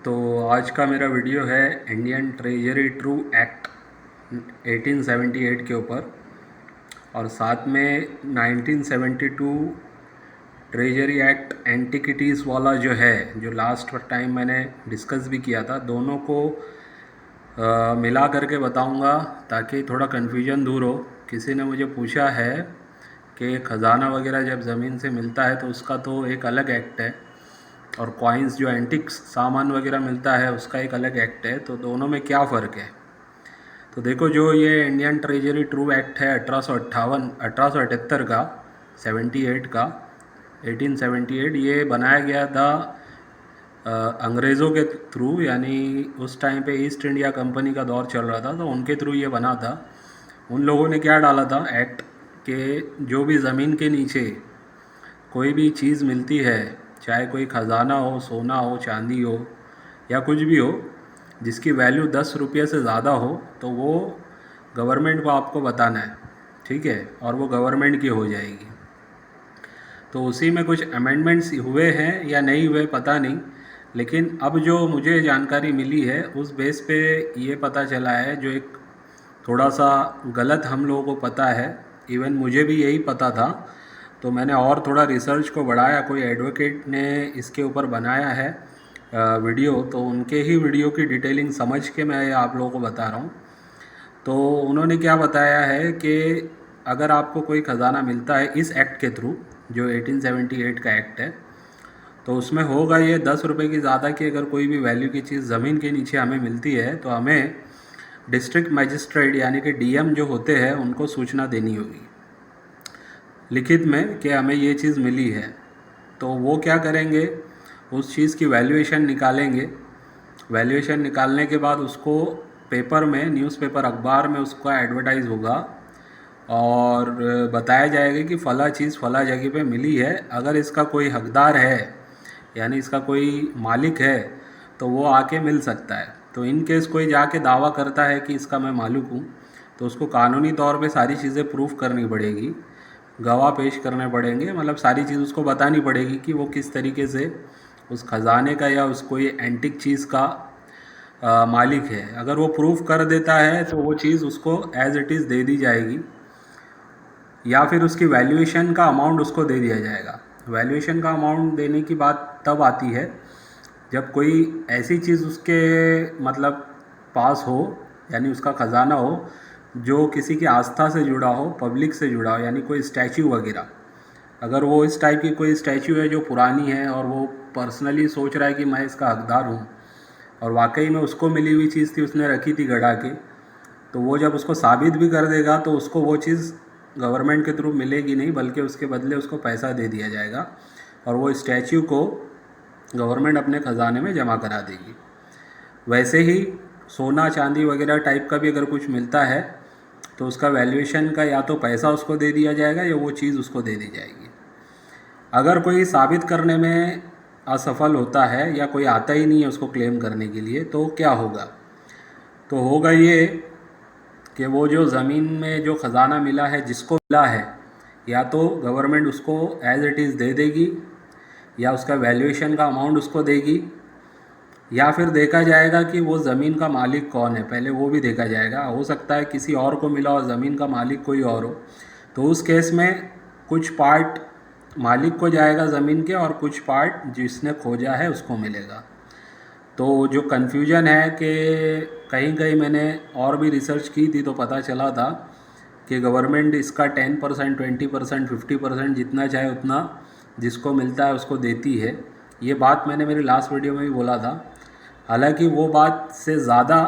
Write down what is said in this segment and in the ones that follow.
तो आज का मेरा वीडियो है इंडियन ट्रेजरी ट्रू एक्ट 1878 के ऊपर और साथ में 1972 ट्रेजरी एक्ट एंटिकिटीज़ वाला जो है, जो लास्ट टाइम मैंने डिस्कस भी किया था, दोनों को मिला करके बताऊंगा ताकि थोड़ा कन्फ्यूजन दूर हो। किसी ने मुझे पूछा है कि ख़जाना वगैरह जब ज़मीन से मिलता है तो उसका तो एक अलग एक्ट है और कॉइन्स जो एंटिक्स सामान वगैरह मिलता है उसका एक अलग एक्ट है, तो दोनों में क्या फ़र्क है। तो देखो, जो ये इंडियन ट्रेजरी ट्रू एक्ट है 1878 का, 78 का, 1878, ये बनाया गया था अंग्रेज़ों के थ्रू, यानी उस टाइम पे ईस्ट इंडिया कंपनी का दौर चल रहा था तो उनके थ्रू ये बना था। उन लोगों ने क्या डाला था एक्ट के, जो भी ज़मीन के नीचे कोई भी चीज़ मिलती है, चाहे कोई ख़जाना हो, सोना हो, चांदी हो या कुछ भी हो, जिसकी वैल्यू 10 रुपये से ज़्यादा हो, तो वो गवर्नमेंट को आपको बताना है, ठीक है, और वो गवर्नमेंट की हो जाएगी। तो उसी में कुछ अमेंडमेंट्स हुए हैं या नहीं हुए पता नहीं, लेकिन अब जो मुझे जानकारी मिली है उस बेस पे ये पता चला है, जो एक थोड़ा सा गलत हम लोगों को पता है, इवन मुझे भी यही पता था, तो मैंने और थोड़ा रिसर्च को बढ़ाया। कोई एडवोकेट ने इसके ऊपर बनाया है वीडियो, तो उनके ही वीडियो की डिटेलिंग समझ के मैं आप लोगों को बता रहा हूँ। तो उन्होंने क्या बताया है कि अगर आपको कोई ख़जाना मिलता है इस एक्ट के थ्रू, जो 1878 का एक्ट है, तो उसमें होगा ये 10 रुपये की ज़्यादा की अगर कोई भी वैल्यू की चीज़ ज़मीन के नीचे हमें मिलती है तो हमें डिस्ट्रिक्ट मजिस्ट्रेट यानी कि डीएम जो होते हैं उनको सूचना देनी होगी लिखित में कि हमें ये चीज़ मिली है। तो वो क्या करेंगे, उस चीज़ की वैल्यूएशन निकालेंगे। वैल्यूएशन निकालने के बाद उसको पेपर में, न्यूज़पेपर, अखबार में उसका एडवर्टाइज़ होगा और बताया जाएगा कि फ़ला चीज़ फ़ला जगह पे मिली है। अगर इसका कोई हकदार है यानी इसका कोई मालिक है तो वो आके मिल सकता है। तो इन केस कोई जाके दावा करता है कि इसका मैं मालिक हूँ, तो उसको कानूनी तौर पे सारी चीज़ें प्रूफ करनी पड़ेगी, गवाह पेश करने पड़ेंगे, मतलब सारी चीज़ उसको बतानी पड़ेगी कि वो किस तरीके से उस ख़जाने का या उस कोई एंटिक चीज़ का मालिक है। अगर वो प्रूफ कर देता है तो वो चीज़ उसको एज़ इट इज़ दे दी जाएगी या फिर उसकी वैल्यूएशन का अमाउंट उसको दे दिया जाएगा। वैल्यूएशन का अमाउंट देने की बात तब आती है जब कोई ऐसी चीज़ उसके मतलब पास हो, यानी उसका ख़जाना हो जो किसी की आस्था से जुड़ा हो, पब्लिक से जुड़ा हो, यानी कोई स्टैचू वगैरह। अगर वो इस टाइप की कोई स्टैचू है जो पुरानी है और वो पर्सनली सोच रहा है कि मैं इसका हकदार हूँ और वाकई में उसको मिली हुई चीज़ थी, उसने रखी थी गड़ा के, तो वो जब उसको साबित भी कर देगा तो उसको वो चीज़ गवर्नमेंट के थ्रू मिलेगी नहीं, बल्कि उसके बदले उसको पैसा दे दिया जाएगा और वो स्टैचू को गवर्नमेंट अपने ख़जाने में जमा करा देगी। वैसे ही सोना चांदी वगैरह टाइप का भी अगर कुछ मिलता है तो उसका वैल्यूएशन का या तो पैसा उसको दे दिया जाएगा या वो चीज़ उसको दे दी जाएगी। अगर कोई साबित करने में असफल होता है या कोई आता ही नहीं है उसको क्लेम करने के लिए, तो क्या होगा, तो होगा ये कि वो जो ज़मीन में जो ख़जाना मिला है, जिसको मिला है, या तो गवर्नमेंट उसको एज़ इट इज़ दे देगी या उसका वैल्यूएशन का अमाउंट उसको देगी, या फिर देखा जाएगा कि वो ज़मीन का मालिक कौन है, पहले वो भी देखा जाएगा। हो सकता है किसी और को मिला और ज़मीन का मालिक कोई और हो, तो उस केस में कुछ पार्ट मालिक को जाएगा ज़मीन के और कुछ पार्ट जिसने खोजा है उसको मिलेगा। तो जो कन्फ्यूजन है कि कहीं कहीं मैंने और भी रिसर्च की थी तो पता चला था कि गवर्नमेंट इसका 10%, 20%, 50% जितना चाहे उतना जिसको मिलता है उसको देती है। ये बात मैंने मेरे लास्ट वीडियो में भी बोला था। हालांकि वो बात से ज़्यादा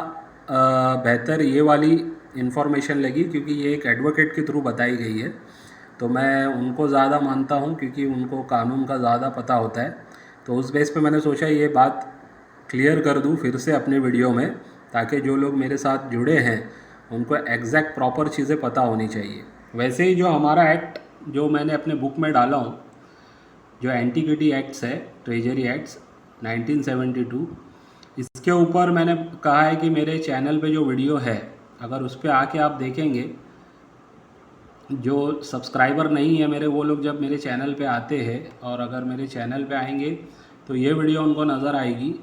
बेहतर ये वाली इन्फॉर्मेशन लगी, क्योंकि ये एक एडवोकेट के थ्रू बताई गई है, तो मैं उनको ज़्यादा मानता हूँ क्योंकि उनको कानून का ज़्यादा पता होता है। तो उस बेस पे मैंने सोचा ये बात क्लियर कर दूँ फिर से अपने वीडियो में, ताकि जो लोग मेरे साथ जुड़े हैं उनको एग्जैक्ट प्रॉपर चीज़ें पता होनी चाहिए। वैसे ही जो हमारा एक्ट जो मैंने अपने बुक में डाला हूँ, जो एंटीक्विटी एक्ट्स है, ट्रेजरी एक्ट्स 1972, इसके ऊपर मैंने कहा है कि मेरे चैनल पे जो वीडियो है, अगर उस पर आके आप देखेंगे, जो सब्सक्राइबर नहीं है मेरे, वो लोग जब मेरे चैनल पे आते हैं और अगर मेरे चैनल पे आएंगे तो ये वीडियो उनको नज़र आएगी।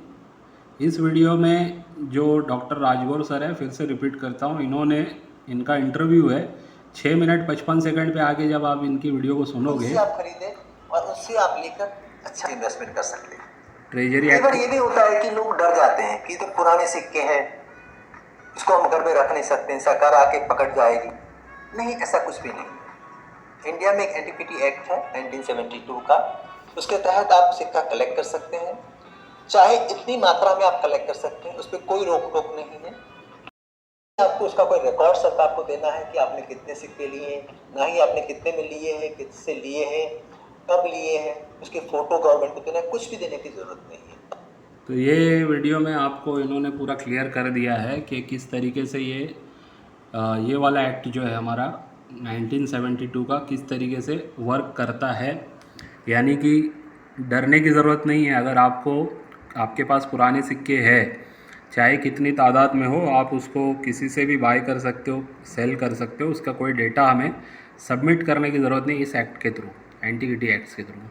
इस वीडियो में जो डॉक्टर राजगौर सर है, फिर से रिपीट करता हूँ, इनका इंटरव्यू है 6 मिनट 55 सेकंड पे आके जब आप इनकी वीडियो को सुनोगे, उससे आप खरीदें और उससे आप लेकर अच्छा इन्वेस्टमेंट कर सकते हैं। ट्रेजरी कई बार एक्ट ये भी होता है कि लोग डर जाते हैं कि तो पुराने सिक्के हैं, इसको हम घर में रख नहीं सकते, सरकार आके पकड़ जाएगी। नहीं, ऐसा कुछ भी नहीं। इंडिया में एक एंटिक्विटी एक्ट है 1972 का, उसके तहत आप सिक्का कलेक्ट कर सकते हैं, चाहे इतनी मात्रा में आप कलेक्ट कर सकते हैं, उस पर कोई रोक टोक नहीं है। आपको उसका कोई रिकॉर्ड सरकार को देना है कि आपने कितने सिक्के लिए हैं, ना ही आपने कितने में लिए हैं, किससे लिए हैं, कब लिए हैं, उसकी फोटो गवर्नमेंट को देना है, कुछ भी देने की जरूरत नहीं है। तो ये वीडियो में आपको इन्होंने पूरा क्लियर कर दिया है कि किस तरीके से ये वाला एक्ट जो है हमारा 1972 का किस तरीके से वर्क करता है। यानी कि डरने की ज़रूरत नहीं है। अगर आपके पास पुराने सिक्के हैं, चाहे कितनी तादाद में हो, आप उसको किसी से भी बाय कर सकते हो, सेल कर सकते हो। उसका कोई डेटा हमें सबमिट करने की ज़रूरत नहीं इस एक्ट के थ्रू, एंटिक्विटी एक्ट्स के थ्रू।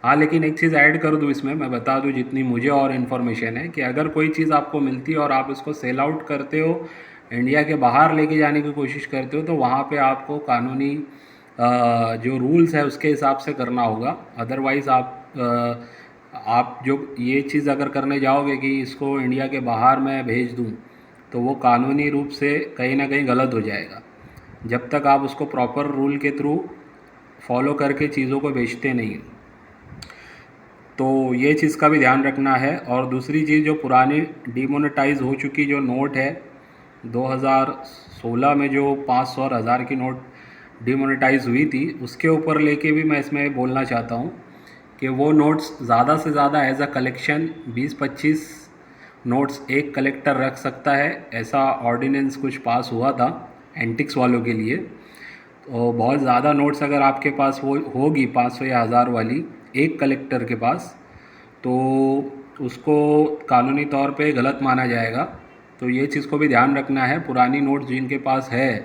हाँ, लेकिन एक चीज़ ऐड कर दूँ इसमें, मैं बता दूँ जितनी मुझे और इन्फॉर्मेशन है, कि अगर कोई चीज़ आपको मिलती है और आप इसको सेल आउट करते हो, इंडिया के बाहर लेके जाने की कोशिश करते हो, तो वहाँ पे आपको कानूनी जो रूल्स है उसके हिसाब से करना होगा। अदरवाइज़ आप जो ये चीज़ अगर करने जाओगे कि इसको इंडिया के बाहर मैं भेज दूँ, तो वो कानूनी रूप से कहीं ना कहीं गलत हो जाएगा, जब तक आप उसको प्रॉपर रूल के थ्रू फॉलो करके चीज़ों को बेचते नहीं। तो ये चीज़ का भी ध्यान रखना है। और दूसरी चीज़, जो पुरानी डिमोनेटाइज हो चुकी जो नोट है 2016 में, जो 500 और 1000 की नोट डिमोनेटाइज हुई थी, उसके ऊपर लेके भी मैं इसमें बोलना चाहता हूँ कि वो नोट्स ज़्यादा से ज़्यादा एज अ कलेक्शन 20-25 नोट्स एक कलेक्टर रख सकता है। ऐसा ऑर्डिनेंस कुछ पास हुआ था एंटिक्स वालों के लिए। तो बहुत ज़्यादा नोट्स अगर आपके पास वो होगी 500 या 1000 वाली एक कलेक्टर के पास, तो उसको कानूनी तौर पे गलत माना जाएगा। तो ये चीज़ को भी ध्यान रखना है। पुरानी नोट्स जिनके पास है,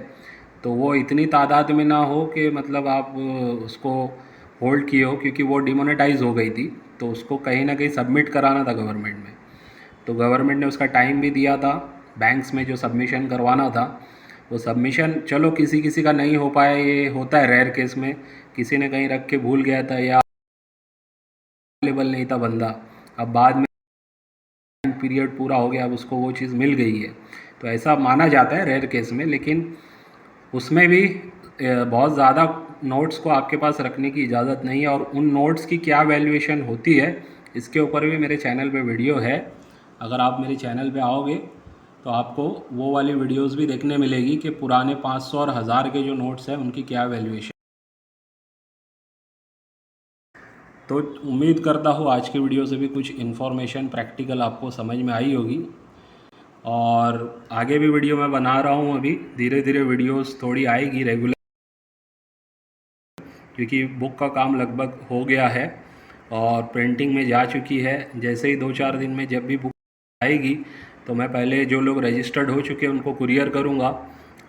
तो वो इतनी तादाद में ना हो कि मतलब आप उसको होल्ड किए हो, क्योंकि वो डिमोनेटाइज हो गई थी, तो उसको कहीं ना कहीं सबमिट कराना था गवर्नमेंट में। तो गवर्नमेंट ने उसका टाइम भी दिया था, बैंक्स में जो सबमिशन करवाना था वो सबमिशन, चलो किसी किसी का नहीं हो पाया, ये होता है रेयर केस में, किसी ने कहीं रख के भूल गया था या अवेलेबल नहीं था बंदा, अब बाद में पीरियड पूरा हो गया, अब उसको वो चीज़ मिल गई है, तो ऐसा माना जाता है रेयर केस में। लेकिन उसमें भी बहुत ज़्यादा नोट्स को आपके पास रखने की इजाज़त नहीं है। और उन नोट्स की क्या वैल्यूएशन होती है, इसके ऊपर भी मेरे चैनल पे वीडियो है। अगर आप मेरे चैनल पे आओगे तो आपको वो वाली वीडियोस भी देखने मिलेगी कि पुराने 500 और 1000 के जो नोट्स हैं उनकी क्या वैल्यूएशन। तो उम्मीद करता हूँ आज की वीडियो से भी कुछ इन्फॉर्मेशन प्रैक्टिकल आपको समझ में आई होगी। और आगे भी वीडियो मैं बना रहा हूँ, अभी धीरे धीरे वीडियोस थोड़ी आएगी रेगुलर, क्योंकि बुक का काम लगभग हो गया है और प्रिंटिंग में जा चुकी है। जैसे ही 2-4 दिन में जब भी बुक आएगी, तो मैं पहले जो लोग रजिस्टर्ड हो चुके हैं उनको कुरियर करूँगा,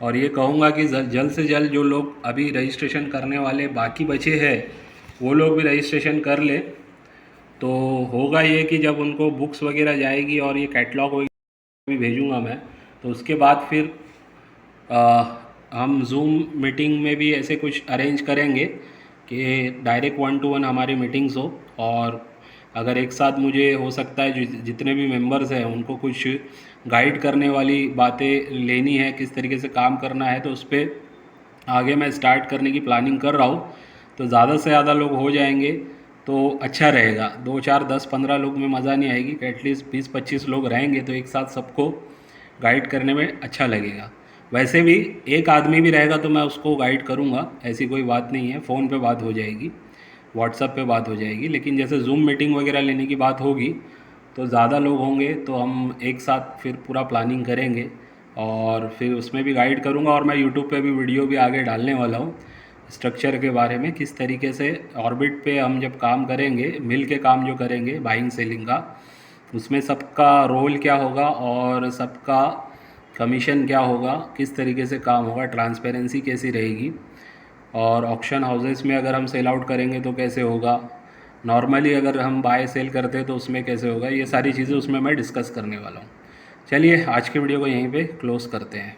और ये कहूँगा कि जल्द से जल्द जो लोग अभी रजिस्ट्रेशन करने वाले बाकी बचे हैं, वो लोग भी रजिस्ट्रेशन कर ले। तो होगा ये कि जब उनको बुक्स वगैरह जाएगी और ये कैटलॉग वगैरह भी भेजूँगा मैं, तो उसके बाद फिर हम जूम मीटिंग में भी ऐसे कुछ अरेंज करेंगे कि डायरेक्ट 1-to-1 हमारी मीटिंग्स हो। और अगर एक साथ मुझे हो सकता है जितने भी मेंबर्स हैं उनको कुछ गाइड करने वाली बातें लेनी है, किस तरीके से काम करना है, तो उस पर आगे मैं स्टार्ट करने की प्लानिंग कर रहा हूँ। तो ज़्यादा से ज़्यादा लोग हो जाएंगे तो अच्छा रहेगा। 2-4-10-15 लोग में मज़ा नहीं आएगी, एटलीस्ट 20-25 लोग रहेंगे तो एक साथ सबको गाइड करने में अच्छा लगेगा। वैसे भी एक आदमी भी रहेगा तो मैं उसको गाइड करूँगा, ऐसी कोई बात नहीं है। फ़ोन पे बात हो जाएगी, व्हाट्सएप पे बात हो जाएगी। लेकिन जैसे जूम मीटिंग वगैरह लेने की बात होगी तो ज़्यादा लोग होंगे तो हम एक साथ फिर पूरा प्लानिंग करेंगे, और फिर उसमें भी गाइड करूँगा। और मैं यूट्यूब पे भी वीडियो भी आगे डालने वाला हूँ स्ट्रक्चर के बारे में, किस तरीके से ऑर्बिट पे हम जब काम करेंगे, मिल के काम जो करेंगे बाइंग सेलिंग का, उसमें सबका रोल क्या होगा और सबका कमीशन क्या होगा, किस तरीके से काम होगा, ट्रांसपेरेंसी कैसी रहेगी, और ऑक्शन हाउसेस में अगर हम सेल आउट करेंगे तो कैसे होगा, नॉर्मली अगर हम बाय सेल करते हैं तो उसमें कैसे होगा, ये सारी चीज़ें उसमें मैं डिस्कस करने वाला हूँ। चलिए आज की वीडियो को यहीं पे क्लोज़ करते हैं।